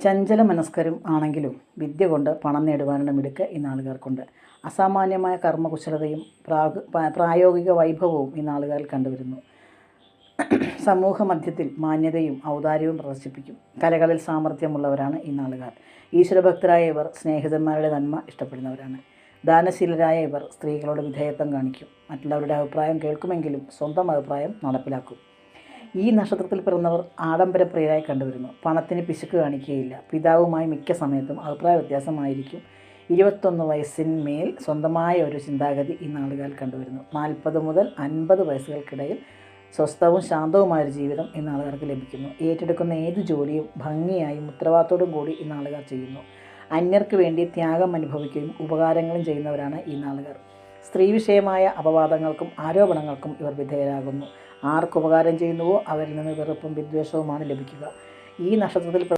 ചഞ്ചല മനസ്കരും ആണെങ്കിലും വിദ്യ കൊണ്ട് പണം നേടുവാനുള്ള മിടുക്ക് ഈ നാളുകാർക്കുണ്ട്. അസാമാന്യമായ കർമ്മകുശലതയും പ്രായോഗിക വൈഭവവും ഈ നാളുകാരിൽ കണ്ടുവരുന്നു. സമൂഹ മധ്യത്തിൽ മാന്യതയും ഔദാര്യവും പ്രദർശിപ്പിക്കും. കലകളിൽ സാമർഥ്യമുള്ളവരാണ് ഈ നാളുകാർ. ഈശ്വരഭക്തരായ ഇവർ സ്നേഹിതന്മാരുടെ നന്മ ഇഷ്ടപ്പെടുന്നവരാണ്. ദാനശീലരായ ഇവർ സ്ത്രീകളോട് വിധേയത്വം കാണിക്കും. മറ്റുള്ളവരുടെ അഭിപ്രായം കേൾക്കുമെങ്കിലും സ്വന്തം അഭിപ്രായം നടപ്പിലാക്കും. ഈ നക്ഷത്രത്തിൽ പിറന്നവർ ആഡംബരപ്രിയരായി കണ്ടുവരുന്നു. പണത്തിന് പിശുക്ക് കാണിക്കുകയില്ല. പിതാവുമായി മിക്ക സമയത്തും അഭിപ്രായ വ്യത്യാസമായിരിക്കും. 21 വയസ്സിന്മേൽ സ്വന്തമായ ഒരു ചിന്താഗതി ഈ നാളുകാരിൽ കണ്ടുവരുന്നു. 40 മുതൽ 50 വയസ്സുകൾക്കിടയിൽ സ്വസ്ഥവും ശാന്തവുമായൊരു ജീവിതം ഈ നാളുകാർക്ക് ലഭിക്കുന്നു. ഏറ്റെടുക്കുന്ന ഏത് ജോലിയും ഭംഗിയായും ഉത്തരവാദിത്തോടും കൂടി ഈ നാളുകാർ ചെയ്യുന്നു. അന്യർക്ക് വേണ്ടി ത്യാഗം അനുഭവിക്കുകയും ഉപകാരങ്ങളും ചെയ്യുന്നവരാണ് ഈ നാളുകാർ. സ്ത്രീ വിഷയമായ അപവാദങ്ങൾക്കും ആരോപണങ്ങൾക്കും ഇവർ വിധേയരാകുന്നു. ആർക്ക് ഉപകാരം ചെയ്യുന്നുവോ അവരിൽ നിന്ന് വെറുപ്പും വിദ്വേഷവുമാണ് ലഭിക്കുക. ഈ നക്ഷത്രത്തിൽ